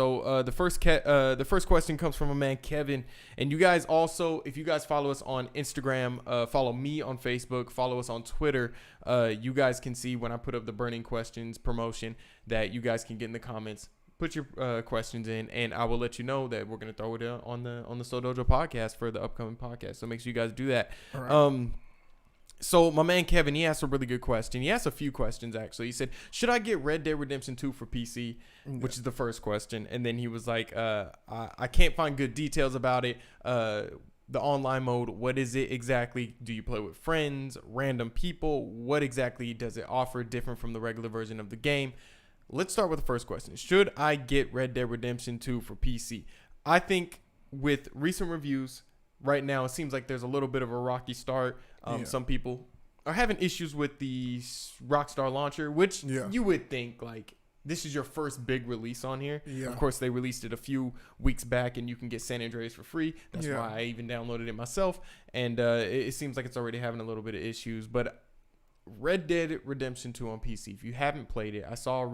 So the first question comes from a man, Kevin. And you guys also, if you guys follow us on Instagram, follow me on Facebook, follow us on Twitter, you guys can see when I put up the burning questions promotion that you guys can get in the comments. Put your questions in, and I will let you know that we're gonna throw it on the Soul Dojo podcast for the upcoming podcast. So make sure you guys do that. All right. So my man Kevin, he asked a really good question. He asked a few questions actually. He said, "Should I get Red Dead Redemption 2 for PC?" Which is the first question, and then he was like, "I can't find good details about it. The online mode, what is it exactly? Do you play with friends, random people? What exactly does it offer different from the regular version of the game?" Let's start with the first question. Should I get Red Dead Redemption 2 for PC? I think with recent reviews right now, it seems like there's a little bit of a rocky start. Some people are having issues with the Rockstar launcher, which you would think like this is your first big release on here. Yeah. Of course, they released it a few weeks back, and you can get San Andreas for free. That's why I even downloaded it myself. And it seems like it's already having a little bit of issues. But Red Dead Redemption 2 on PC, if you haven't played it, I saw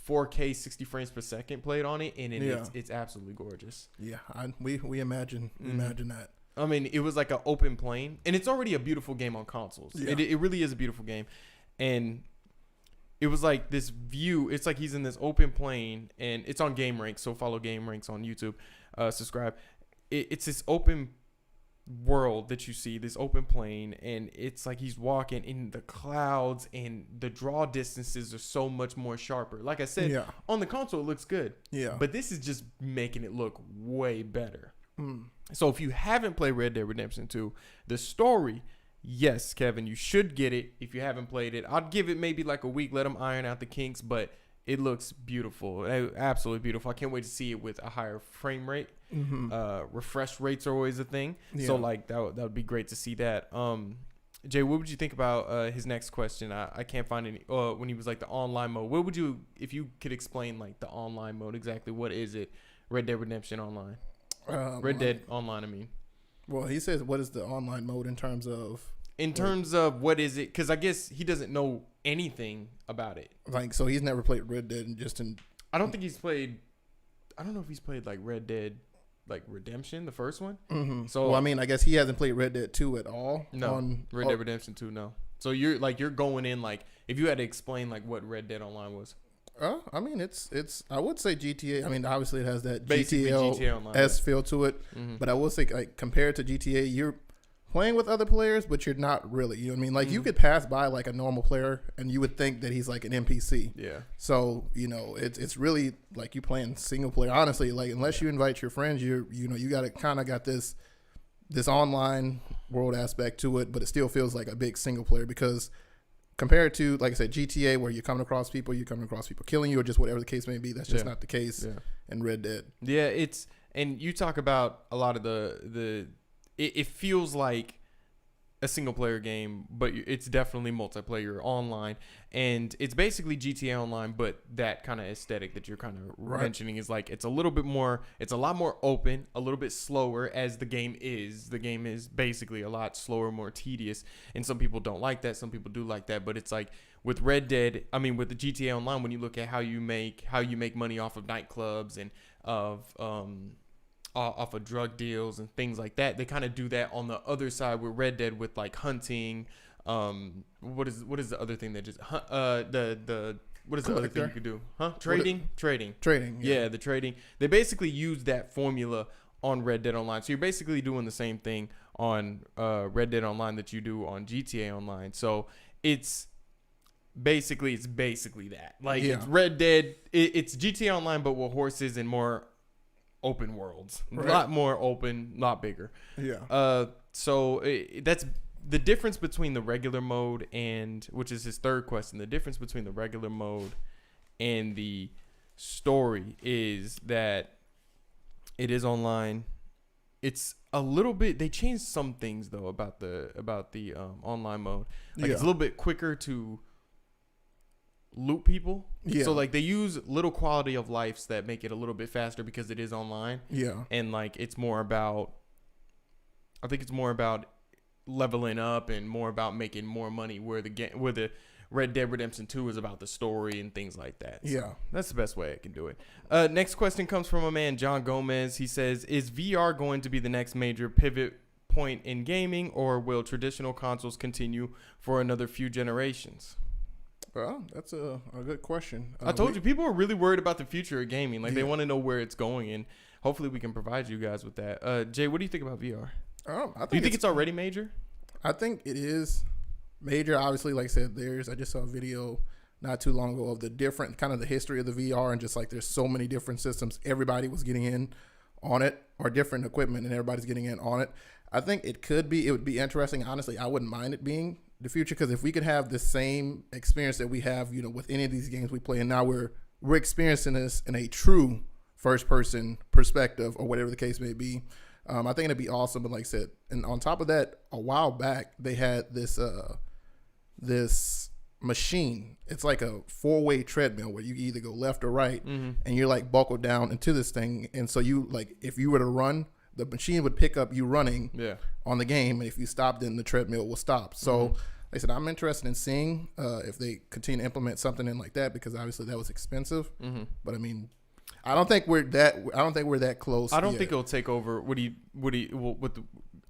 4K 60 frames per second played on it, and it's absolutely gorgeous. Yeah, we imagine that. I mean, it was like an open plane, and it's already a beautiful game on consoles. Yeah. It really is a beautiful game, and it was like this view. It's like he's in this open plane, and it's on Game Ranks, so follow Game Ranks on YouTube. Subscribe. It's this open world that you see, this open plane, and it's like he's walking in the clouds, and the draw distances are so much more sharper. Like I said, on the console it looks good, but this is just making it look way better. So if you haven't played Red Dead Redemption 2, the story, yes, Kevin, you should get it if you haven't played it. I'd give it maybe like a week, let them iron out the kinks, but it looks beautiful, absolutely beautiful. I can't wait to see it with a higher frame rate. Refresh rates are always a thing, so like that would be great to see that. Jay, what would you think about his next question? I can't find any when he was like the online mode. What would you, if you could explain like the online mode exactly? What is it? Red Dead Redemption Online, Red Dead Online. I mean, well, he says what is the online mode in terms of what is it? Because I guess he doesn't know anything about it. Like, so he's never played Red Dead, I don't think he's played. I don't know if he's played like Red Dead, like Redemption, the first one. So, well, I mean, I guess he hasn't played Red Dead 2 at all. No, Red Dead Redemption 2, no. So you're going in like, if you had to explain like what Red Dead Online was. I mean, it's. I would say GTA. I mean, obviously it has that GTA Online feel to it. But I will say, like, compared to GTA, you're playing with other players, but you're not really. You know what I mean? Like, you could pass by like a normal player, and you would think that he's like an NPC. Yeah. So it's really like you playing single player. Honestly, like unless you invite your friends, you got this online world aspect to it, but it still feels like a big single player because. Compared to, like I said, GTA, where you're coming across people killing you, or just whatever the case may be, that's just not the case in Red Dead. Yeah, and you talk about a lot of it feels like a single player game, but it's definitely multiplayer online, and it's basically GTA Online, but that kind of aesthetic that you're kind of mentioning is like it's a lot more open, a little bit slower as the game is. The game is basically a lot slower, more tedious, and some people don't like that, some people do like that, but it's like with Red Dead, I mean with the GTA Online, when you look at how you make money off of nightclubs and off of drug deals and things like that, they kind of do that on the other side with Red Dead with like hunting. What is the other thing that just what is the other thing you could do? Trading. Yeah, the trading. They basically use that formula on Red Dead Online. So you're basically doing the same thing on Red Dead Online that you do on GTA Online. So it's basically that. Like it's Red Dead. It's GTA Online, but with horses and more open worlds, a lot more open, a lot bigger. So that's the difference between the regular mode and, which is his third question, the difference between the regular mode and the story is that it is online. It's a little bit, they changed some things though about the online mode. Like it's a little bit quicker to loot people. So like they use little quality of lives that make it a little bit faster because it is online. And like it's more about, I think it's more about leveling up and more about making more money, where the Red Dead Redemption 2 is about the story and things like that. So Yeah. that's the best way I can do it. Next question comes from a man, John Gomez. He says, is VR going to be the next major pivot point in gaming, or will traditional consoles continue for another few generations? Well, that's a good question. I told you, people are really worried about the future of gaming. Like, they Yeah. want to know where it's going, and hopefully we can provide you guys with that. Jay, what do you think about VR? Do you think it's already major? I think it is major. Obviously, like I said, I just saw a video not too long ago of the different kind of the history of the VR, and just like there's so many different systems. Everybody was getting in on it, or different equipment, and everybody's getting in on it. I think it would be interesting. Honestly, I wouldn't mind it being the future, because if we could have the same experience that we have, with any of these games we play, and now we're experiencing this in a true first person perspective, or whatever the case may be, I think it'd be awesome. But like I said, and on top of that, a while back they had this machine. It's like a 4-way treadmill where you either go left or right, and you're like buckled down into this thing, and so you, like, if you were to run, the machine would pick up you running on the game, and if you stop, then the treadmill will stop. So like I said, I'm interested in seeing if they continue to implement something in like that, because obviously that was expensive. But I mean, I don't think we're that close. I don't think it'll take over.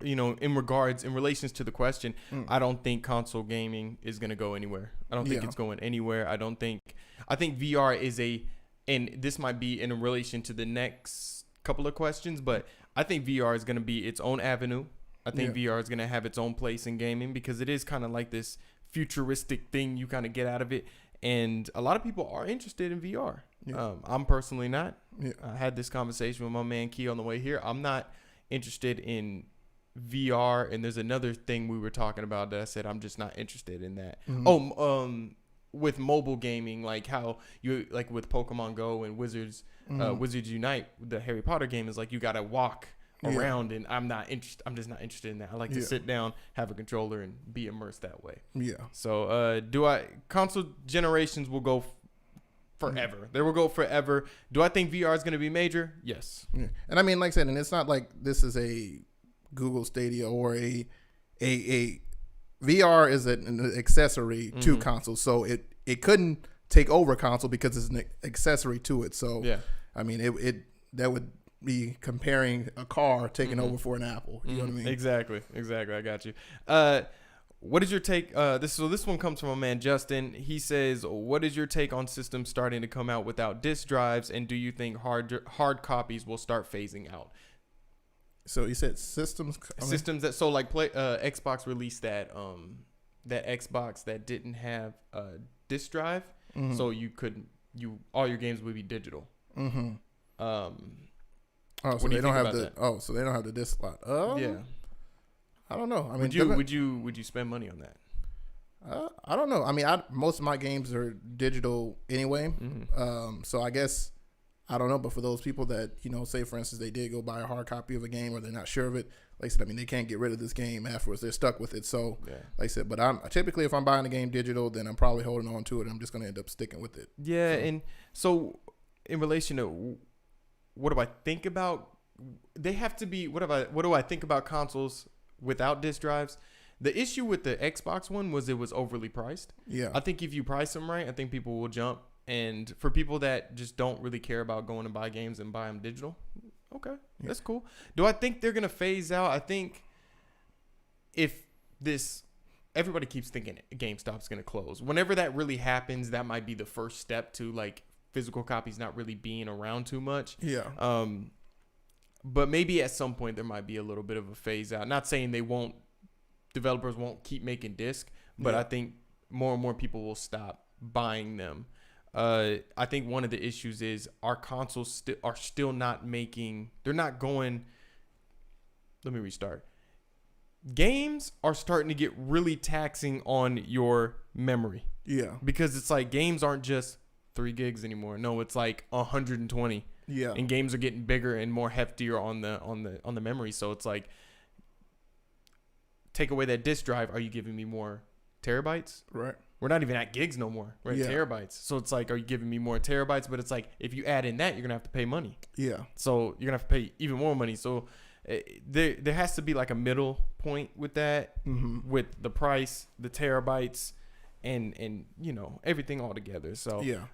In relations to the question, I don't think console gaming is going to go anywhere. I don't think it's going anywhere. I think VR is and this might be in relation to the next couple of questions, but I think VR is going to be its own avenue. I think VR is going to have its own place in gaming, because it is kind of like this futuristic thing you kind of get out of it. And a lot of people are interested in VR. I'm personally not. I had this conversation with my man Key on the way here. I'm not interested in VR. And there's another thing we were talking about that I said I'm just not interested in that. With mobile gaming, like how you, like with Pokemon Go and Wizards Unite, the Harry Potter game, is like you got to walk around, and I'm just not interested in that. I like to sit down, have a controller, and be immersed that way. So console generations will go forever. They will go forever. Do I think VR is going to be major? Yes. And I mean, like I said, and it's not like this is a Google Stadia or a VR is an accessory to console, so it couldn't take over console because it's an accessory to it. So I mean, that would be comparing a car taking over for an Apple. You know what I mean? Exactly. I got you. What is your take? This one comes from a man, Justin. He says, what is your take on systems starting to come out without disk drives, and do you think hard copies will start phasing out? So you said systems that, so like Xbox released that Xbox that didn't have a disk drive, so all your games would be digital. So they don't have the disc slot. I don't know. I mean, would you spend money on that? I don't know. I mean, most of my games are digital anyway. So I guess I don't know. But for those people that, say for instance they did go buy a hard copy of a game, or they're not sure of it, like I said, I mean, they can't get rid of this game afterwards. They're stuck with it. So like I said, but I'm typically, if I'm buying a game digital, then I'm probably holding on to it. I'm just going to end up sticking with it. Yeah, and so in relation to what do I think about, they have to be, what do I think about consoles without disk drives? The issue with the Xbox one was it was overly priced. Yeah. I think if you price them right, I think people will jump. And for people that just don't really care about going to buy games and buy them digital, okay, that's cool. Do I think they're going to phase out? I think everybody keeps thinking GameStop's going to close. Whenever that really happens, that might be the first step to like physical copies not really being around too much. Yeah. But maybe at some point there might be a little bit of a phase out. Not saying developers won't keep making disc, but I think more and more people will stop buying them. I think one of the issues is our consoles are still not making. They're not going. Let me restart. Games are starting to get really taxing on your memory. Yeah. Because it's like games aren't just 3 gigs anymore. No, it's like 120. Yeah. And games are getting bigger and more heftier on the memory. So it's like, take away that disk drive. Are you giving me more terabytes? Right. We're not even at gigs no more. We're at terabytes. So it's like, are you giving me more terabytes? But it's like, if you add in that, you're going to have to pay money. Yeah. So you're going to have to pay even more money. So there has to be like a middle point with that, with the price, the terabytes, and you know, everything all together. So Yeah.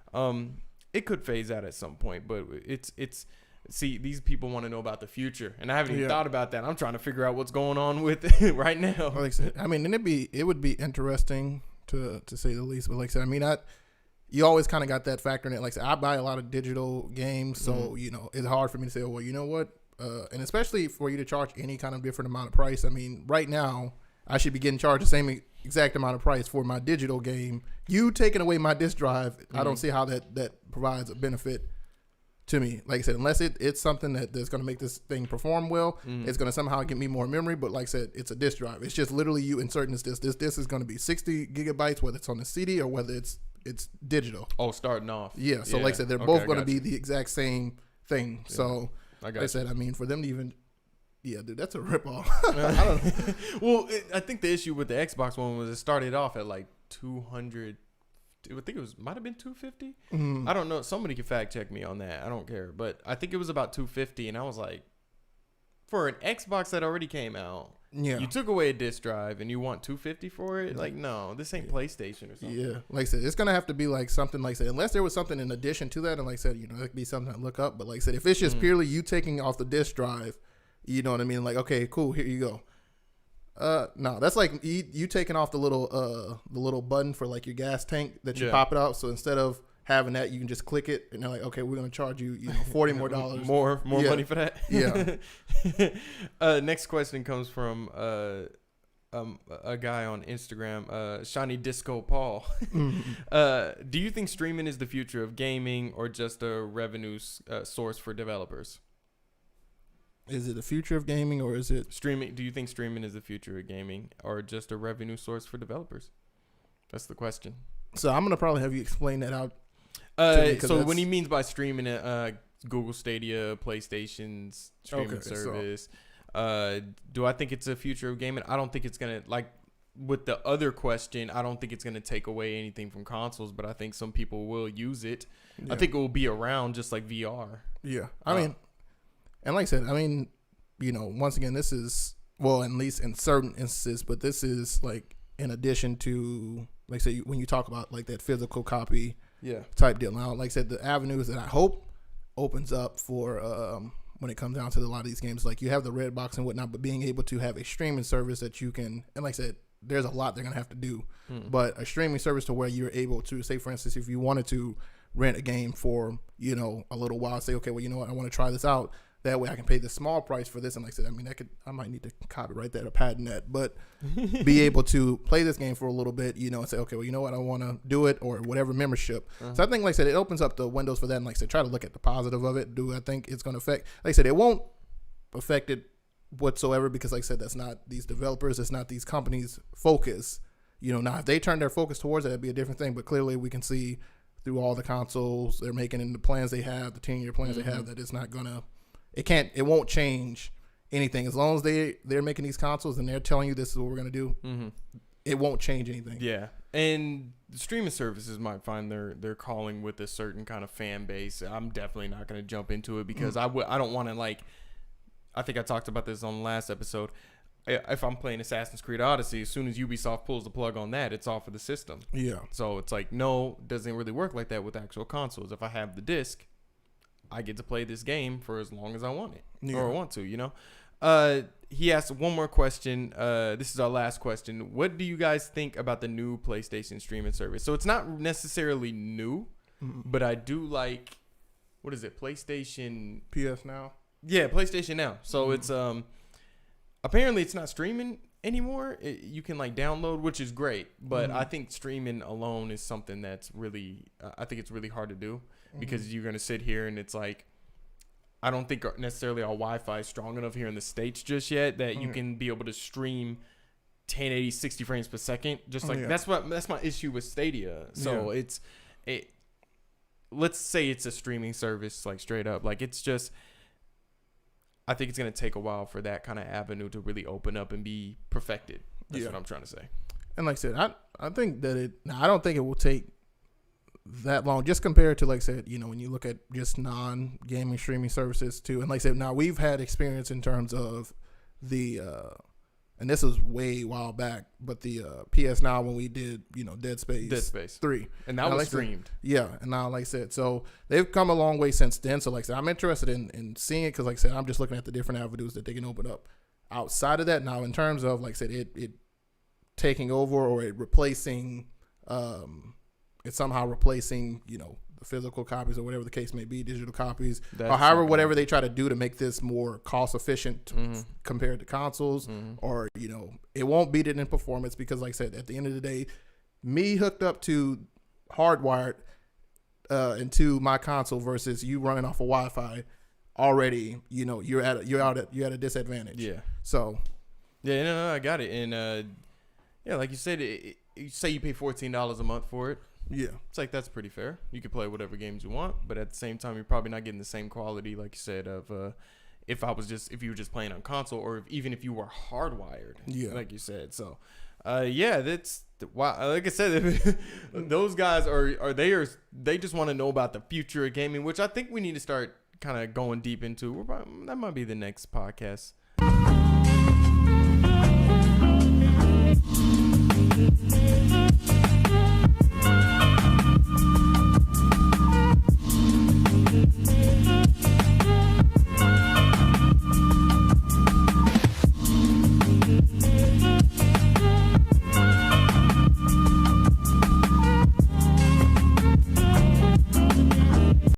it could phase out at some point, but it's see, these people want to know about the future, and I haven't even thought about that. I'm trying to figure out what's going on with it right now. Like I said, I mean, and it would be interesting to say the least. But like I said, I mean, you always kind of got that factor in it. Like I said, I buy a lot of digital games, so you know, it's hard for me to say, oh, well, you know what, and especially for you to charge any kind of different amount of price. I mean, right now, I should be getting charged the same exact amount of price for my digital game. You taking away my disc drive, I don't see how that provides a benefit to me. Like I said, unless it's something that's going to make this thing perform well, it's going to somehow get me more memory. But like I said, it's a disc drive. It's just literally you inserting this disc. This disc is going to be 60 gigabytes, whether it's on the CD or whether it's digital. Oh, starting off. Yeah. So like I said, they're both going to be the exact same thing. Yeah. So like I said, I mean, for them to even, yeah, dude, that's a ripoff. I don't know. Well, I think the issue with the Xbox One was it started off at like 200. I think it might have been 250. I don't know. Somebody can fact check me on that. I don't care, but I think it was about 250, and I was like, for an Xbox that already came out, you took away a disc drive and you want 250 for it? Like, no, this ain't PlayStation or something. Yeah, like I said, it's gonna have to be like something like I said, unless there was something in addition to that, and like I said, you know, it could be something to look up. But like I said, if it's just purely you taking off the disc drive, you know what I mean? Like, okay, cool, here you go. No, that's like you taking off the little button for like your gas tank that you pop it out. So instead of having that, you can just click it, and they're like, okay, we're gonna charge you, you know, $40 more. more money for that. Yeah. Next question comes from a guy on Instagram, Shiny Disco Paul. Do you think streaming is the future of gaming, or just a revenue source for developers? Is it the future of gaming, or is it streaming? Do you think streaming is the future of gaming, or just a revenue source for developers? That's the question. So I'm gonna probably have you explain that out. So when he means by streaming, Google Stadia, PlayStation's streaming service. Do I think it's a future of gaming? I don't think it's gonna, like with the other question, I don't think it's gonna take away anything from consoles, but I think some people will use it. Yeah. I think it will be around just like VR. Yeah, I mean. And like I said, I mean, you know, once again, this is, well, at least in certain instances, but this is like in addition to, like I said, when you talk about like that physical copy type deal. Now, like I said, the avenues that I hope opens up for when it comes down to a lot of these games, like you have the red box and whatnot, but being able to have a streaming service that you can, and like I said, there's a lot they're going to have to do, but a streaming service to where you're able to, say, for instance, if you wanted to rent a game for, you know, a little while, say, okay, well, you know what, I want to try this out. That way I can pay the small price for this. And like I said, I mean, I might need to copyright that or patent that, but be able to play this game for a little bit, you know, and say, okay, well, you know what, I want to do it, or whatever membership. So I think, like I said, it opens up the windows for that. And like I said, try to look at the positive of it. Do I think it's going to affect, like I said, it won't affect it whatsoever, because like I said, that's not these developers, it's not these companies' focus. You know, now if they turn their focus towards it, that'd be a different thing. But clearly we can see through all the consoles they're making and the plans they have, the 10-year plans they have, that it's not going to, it won't change anything. As long as they're making these consoles and they're telling you this is what we're going to do, it won't change anything. Yeah. And the streaming services might find their calling with a certain kind of fan base. I'm definitely not going to jump into it because I don't want to, like, I think I talked about this on the last episode. If I'm playing Assassin's Creed Odyssey, as soon as Ubisoft pulls the plug on that, it's off of the system. Yeah. So it's like, no, it doesn't really work like that with actual consoles. If I have the disc, I get to play this game for as long as I want it or want to, you know? He asked one more question. This is our last question. What do you guys think about the new PlayStation streaming service? So it's not necessarily new, but I do like, what is it? PlayStation PS Now? Yeah, PlayStation Now. So it's apparently it's not streaming anymore. You can like download, which is great, but I think streaming alone is something that's really I think it's really hard to do because you're going to sit here and it's like, I don't think necessarily our Wi-Fi is strong enough here in the States just yet that you can be able to stream 1080 60 frames per second. Just like that's my issue with Stadia. So let's say it's a streaming service, like straight up, like it's just, I think it's going to take a while for that kind of avenue to really open up and be perfected. That's what I'm trying to say. And like I said, I think that I don't think it will take that long, just compared to, like I said, you know, when you look at just non-gaming streaming services too. And like I said, now we've had experience in terms of the and this was way while back, but the PS Now when we did, Dead Space 3. And that was streamed. Yeah, and now, like I said, so they've come a long way since then. So, like I said, I'm interested in seeing it because, like I said, I'm just looking at the different avenues that they can open up outside of that. Now, in terms of, like I said, it taking over or it replacing, it's somehow replacing, the physical copies or whatever the case may be, digital copies, or however, whatever they try to do to make this more cost efficient compared to consoles, or, it won't beat it in performance because, like I said, at the end of the day, me hooked up to hardwired into my console versus you running off of Wi-Fi already, you're at a disadvantage. Yeah. So. Yeah, no, I got it. And, yeah, like you said, you say you pay $14 a month for it. Yeah, it's like that's pretty fair. You can play whatever games you want, but at the same time, you're probably not getting the same quality, like you said, of if you were just playing on console, or even if you were hardwired. Yeah, like you said. So, yeah, that's wow. Like I said, those guys they just want to know about the future of gaming, which I think we need to start kind of going deep into. That might be the next podcast.